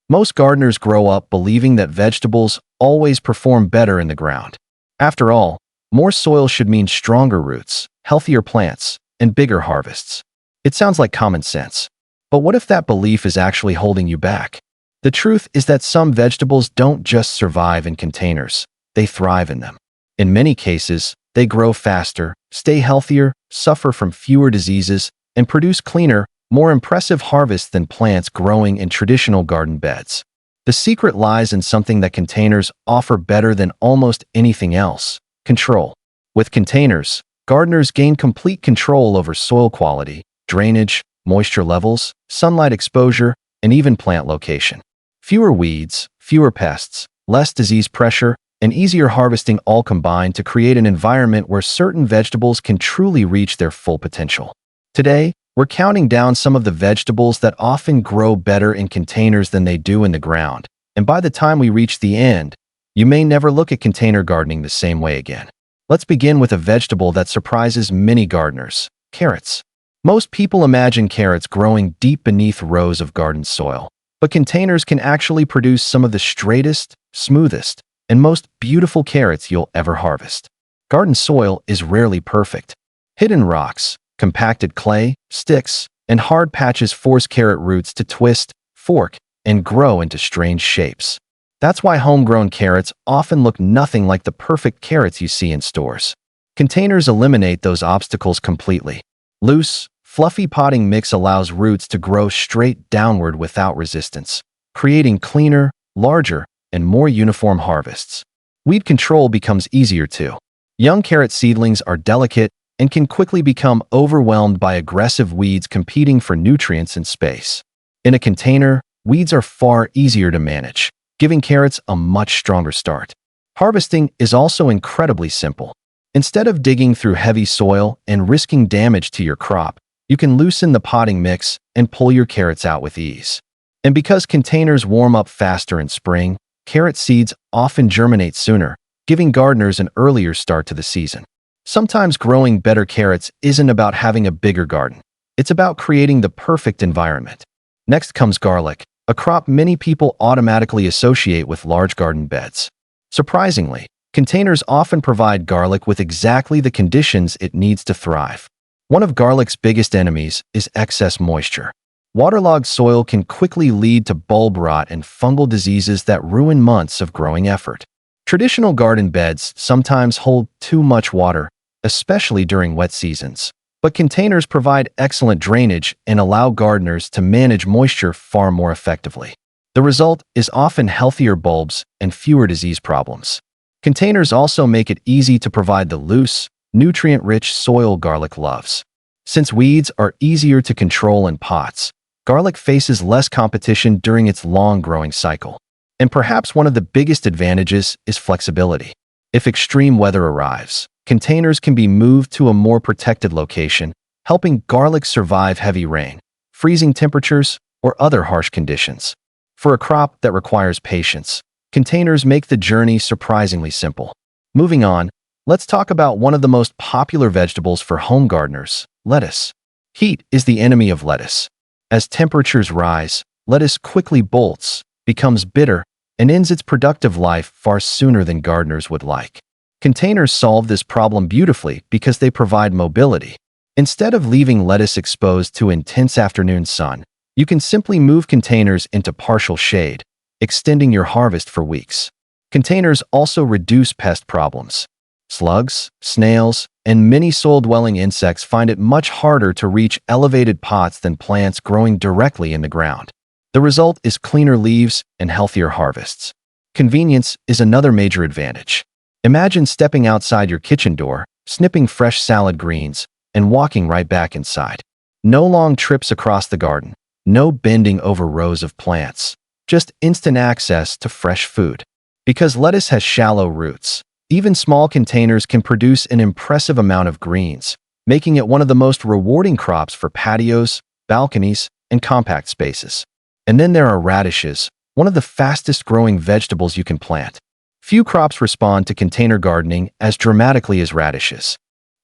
Most gardeners grow up believing that vegetables always perform better in the ground. After all, more soil should mean stronger roots, healthier plants, and bigger harvests. It sounds like common sense. But what if that belief is actually holding you back? The truth is that some vegetables don't just survive in containers, they thrive in them. In many cases, they grow faster, stay healthier, suffer from fewer diseases, and produce cleaner, more impressive harvests than plants growing in traditional garden beds. The secret lies in something that containers offer better than almost anything else: control. With containers, gardeners gain complete control over soil quality, drainage, moisture levels, sunlight exposure, and even plant location. Fewer weeds, fewer pests, less disease pressure, and easier harvesting all combine to create an environment where certain vegetables can truly reach their full potential. Today, we're counting down some of the vegetables that often grow better in containers than they do in the ground, and by the time we reach the end, you may never look at container gardening the same way again. Let's begin with a vegetable that surprises many gardeners: carrots. Most people imagine carrots growing deep beneath rows of garden soil, but containers can actually produce some of the straightest, smoothest, and most beautiful carrots you'll ever harvest. Garden soil is rarely perfect. Hidden rocks, compacted clay, sticks, and hard patches force carrot roots to twist, fork, and grow into strange shapes. That's why homegrown carrots often look nothing like the perfect carrots you see in stores. Containers eliminate those obstacles completely. Loose, fluffy potting mix allows roots to grow straight downward without resistance, creating cleaner, larger, and more uniform harvests. Weed control becomes easier too. Young carrot seedlings are delicate and can quickly become overwhelmed by aggressive weeds competing for nutrients and space. In a container, weeds are far easier to manage, giving carrots a much stronger start. Harvesting is also incredibly simple. Instead of digging through heavy soil and risking damage to your crop, you can loosen the potting mix and pull your carrots out with ease. And because containers warm up faster in spring, carrot seeds often germinate sooner, giving gardeners an earlier start to the season. Sometimes growing better carrots isn't about having a bigger garden. It's about creating the perfect environment. Next comes garlic, a crop many people automatically associate with large garden beds. Surprisingly, containers often provide garlic with exactly the conditions it needs to thrive. One of garlic's biggest enemies is excess moisture. Waterlogged soil can quickly lead to bulb rot and fungal diseases that ruin months of growing effort. Traditional garden beds sometimes hold too much water, especially during wet seasons. But containers provide excellent drainage and allow gardeners to manage moisture far more effectively. The result is often healthier bulbs and fewer disease problems. Containers also make it easy to provide the loose, nutrient-rich soil garlic loves. Since weeds are easier to control in pots, garlic faces less competition during its long growing cycle. And perhaps one of the biggest advantages is flexibility. If extreme weather arrives, containers can be moved to a more protected location, helping garlic survive heavy rain, freezing temperatures, or other harsh conditions. For a crop that requires patience, containers make the journey surprisingly simple. Moving on, let's talk about one of the most popular vegetables for home gardeners: lettuce. Heat is the enemy of lettuce. As temperatures rise, lettuce quickly bolts, becomes bitter, and ends its productive life far sooner than gardeners would like. Containers solve this problem beautifully because they provide mobility. Instead of leaving lettuce exposed to intense afternoon sun, you can simply move containers into partial shade, extending your harvest for weeks. Containers also reduce pest problems. Slugs, snails, and many soil-dwelling insects find it much harder to reach elevated pots than plants growing directly in the ground. The result is cleaner leaves and healthier harvests. Convenience is another major advantage. Imagine stepping outside your kitchen door, snipping fresh salad greens, and walking right back inside. No long trips across the garden, no bending over rows of plants, just instant access to fresh food. Because lettuce has shallow roots, even small containers can produce an impressive amount of greens, making it one of the most rewarding crops for patios, balconies, and compact spaces. And then there are radishes, one of the fastest growing vegetables you can plant. Few crops respond to container gardening as dramatically as radishes.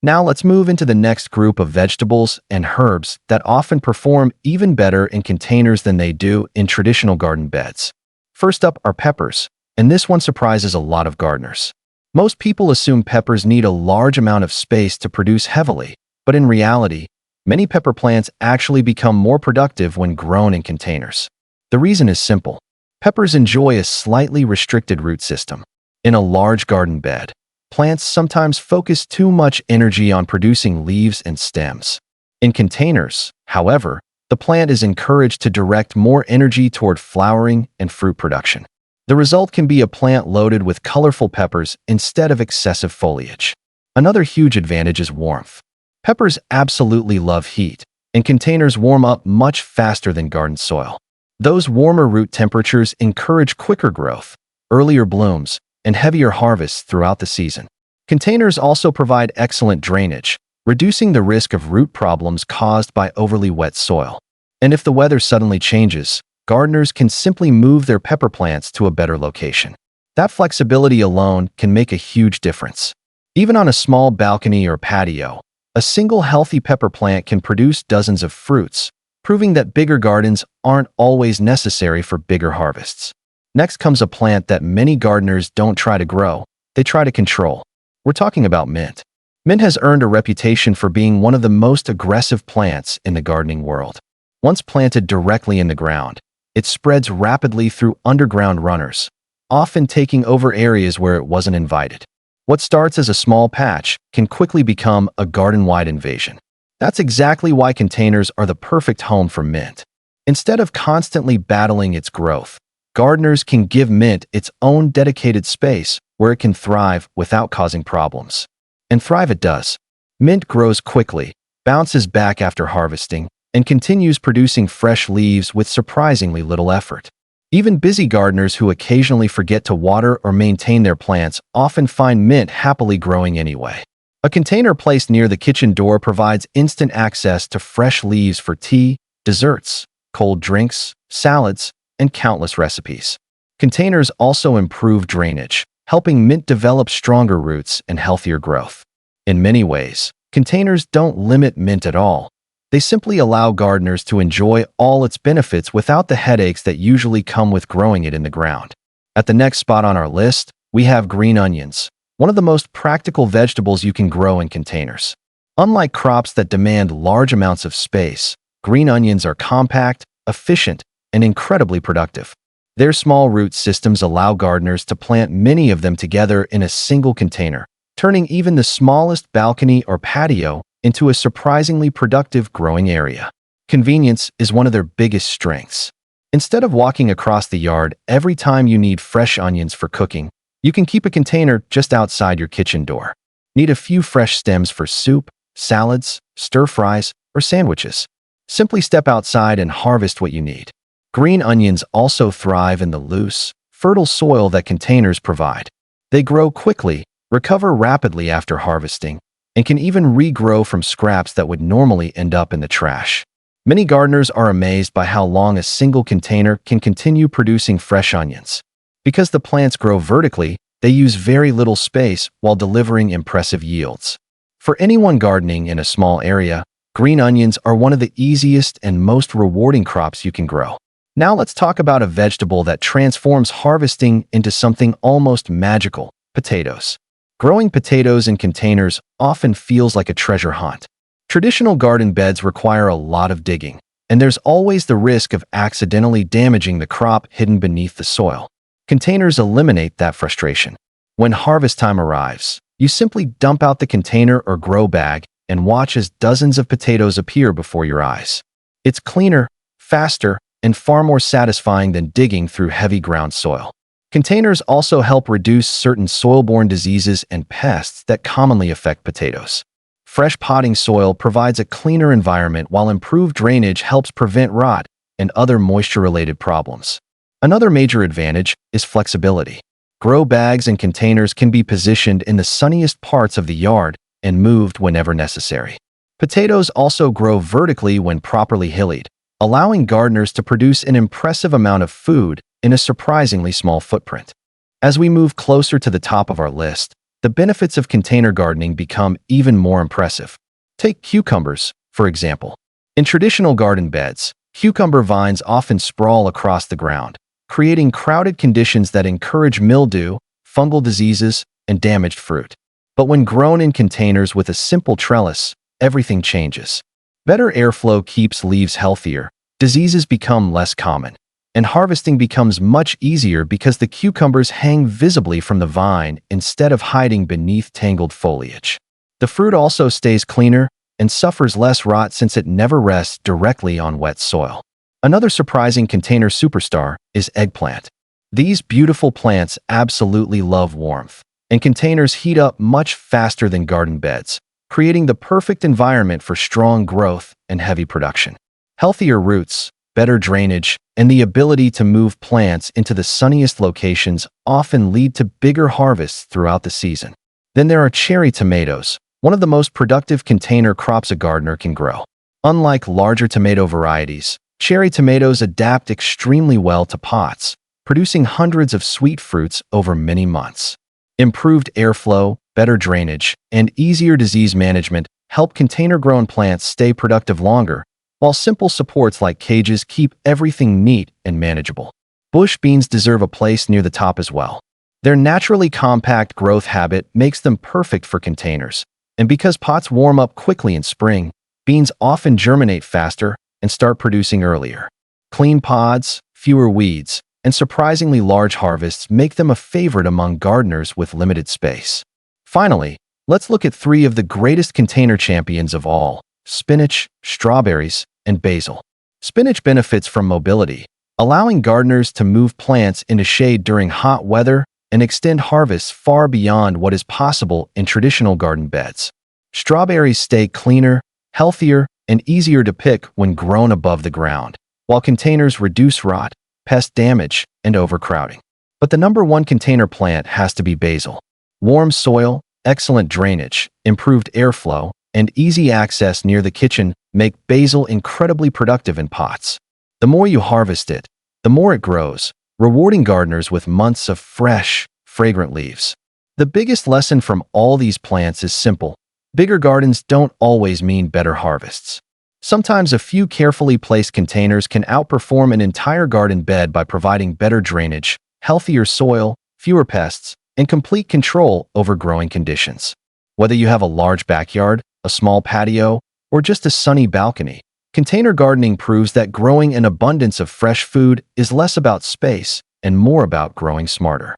Now let's move into the next group of vegetables and herbs that often perform even better in containers than they do in traditional garden beds. First up are peppers, and this one surprises a lot of gardeners. Most people assume peppers need a large amount of space to produce heavily, but in reality, many pepper plants actually become more productive when grown in containers. The reason is simple. Peppers enjoy a slightly restricted root system. In a large garden bed, plants sometimes focus too much energy on producing leaves and stems. In containers, however, the plant is encouraged to direct more energy toward flowering and fruit production. The result can be a plant loaded with colorful peppers instead of excessive foliage. Another huge advantage is warmth. Peppers absolutely love heat, and containers warm up much faster than garden soil. Those warmer root temperatures encourage quicker growth, earlier blooms, and heavier harvests throughout the season. Containers also provide excellent drainage, reducing the risk of root problems caused by overly wet soil. And if the weather suddenly changes, gardeners can simply move their pepper plants to a better location. That flexibility alone can make a huge difference. Even on a small balcony or patio, a single healthy pepper plant can produce dozens of fruits, proving that bigger gardens aren't always necessary for bigger harvests. Next comes a plant that many gardeners don't try to grow, they try to control. We're talking about mint. Mint has earned a reputation for being one of the most aggressive plants in the gardening world. Once planted directly in the ground, it spreads rapidly through underground runners, often taking over areas where it wasn't invited. What starts as a small patch can quickly become a garden-wide invasion. That's exactly why containers are the perfect home for mint. Instead of constantly battling its growth, gardeners can give mint its own dedicated space where it can thrive without causing problems. And thrive it does. Mint grows quickly, bounces back after harvesting, and continues producing fresh leaves with surprisingly little effort. Even busy gardeners who occasionally forget to water or maintain their plants often find mint happily growing anyway. A container placed near the kitchen door provides instant access to fresh leaves for tea, desserts, cold drinks, salads, and countless recipes. Containers also improve drainage, helping mint develop stronger roots and healthier growth. In many ways, containers don't limit mint at all. They simply allow gardeners to enjoy all its benefits without the headaches that usually come with growing it in the ground. At the next spot on our list, we have green onions, one of the most practical vegetables you can grow in containers. Unlike crops that demand large amounts of space, green onions are compact, efficient, and incredibly productive. Their small root systems allow gardeners to plant many of them together in a single container, turning even the smallest balcony or patio into a surprisingly productive growing area. Convenience is one of their biggest strengths. Instead of walking across the yard every time you need fresh onions for cooking, you can keep a container just outside your kitchen door. Need a few fresh stems for soup, salads, stir-fries, or sandwiches? Simply step outside and harvest what you need. Green onions also thrive in the loose, fertile soil that containers provide. They grow quickly, recover rapidly after harvesting, and can even regrow from scraps that would normally end up in the trash. Many gardeners are amazed by how long a single container can continue producing fresh onions. Because the plants grow vertically, they use very little space while delivering impressive yields. For anyone gardening in a small area, green onions are one of the easiest and most rewarding crops you can grow. Now let's talk about a vegetable that transforms harvesting into something almost magical: potatoes. Growing potatoes in containers often feels like a treasure hunt. Traditional garden beds require a lot of digging, and there's always the risk of accidentally damaging the crop hidden beneath the soil. Containers eliminate that frustration. When harvest time arrives, you simply dump out the container or grow bag and watch as dozens of potatoes appear before your eyes. It's cleaner, faster, and far more satisfying than digging through heavy ground soil. Containers also help reduce certain soil-borne diseases and pests that commonly affect potatoes. Fresh potting soil provides a cleaner environment, while improved drainage helps prevent rot and other moisture-related problems. Another major advantage is flexibility. Grow bags and containers can be positioned in the sunniest parts of the yard and moved whenever necessary. Potatoes also grow vertically when properly hilled, allowing gardeners to produce an impressive amount of food in a surprisingly small footprint. As we move closer to the top of our list, the benefits of container gardening become even more impressive. Take cucumbers, for example. In traditional garden beds, cucumber vines often sprawl across the ground, creating crowded conditions that encourage mildew, fungal diseases, and damaged fruit. But when grown in containers with a simple trellis, everything changes. Better airflow keeps leaves healthier, diseases become less common, and harvesting becomes much easier because the cucumbers hang visibly from the vine instead of hiding beneath tangled foliage. The fruit also stays cleaner and suffers less rot since it never rests directly on wet soil. Another surprising container superstar is eggplant. These beautiful plants absolutely love warmth, and containers heat up much faster than garden beds, creating the perfect environment for strong growth and heavy production. Healthier roots, better drainage, and the ability to move plants into the sunniest locations often lead to bigger harvests throughout the season. Then there are cherry tomatoes, one of the most productive container crops a gardener can grow. Unlike larger tomato varieties, cherry tomatoes adapt extremely well to pots, producing hundreds of sweet fruits over many months. Improved airflow, better drainage, and easier disease management help container-grown plants stay productive longer, while simple supports like cages keep everything neat and manageable. Bush beans deserve a place near the top as well. Their naturally compact growth habit makes them perfect for containers, and because pots warm up quickly in spring, beans often germinate faster and start producing earlier. Clean pods, fewer weeds, and surprisingly large harvests make them a favorite among gardeners with limited space. Finally, let's look at three of the greatest container champions of all: spinach, strawberries, and basil. Spinach benefits from mobility, allowing gardeners to move plants into shade during hot weather and extend harvests far beyond what is possible in traditional garden beds. Strawberries stay cleaner, healthier, and easier to pick when grown above the ground, while containers reduce rot, pest damage, and overcrowding. But the number one container plant has to be basil. Warm soil, excellent drainage, improved airflow, and easy access near the kitchen make basil incredibly productive in pots. The more you harvest it, the more it grows, rewarding gardeners with months of fresh, fragrant leaves. The biggest lesson from all these plants is simple: bigger gardens don't always mean better harvests. Sometimes a few carefully placed containers can outperform an entire garden bed by providing better drainage, healthier soil, fewer pests, and complete control over growing conditions. Whether you have a large backyard, a small patio, or just a sunny balcony, container gardening proves that growing an abundance of fresh food is less about space and more about growing smarter.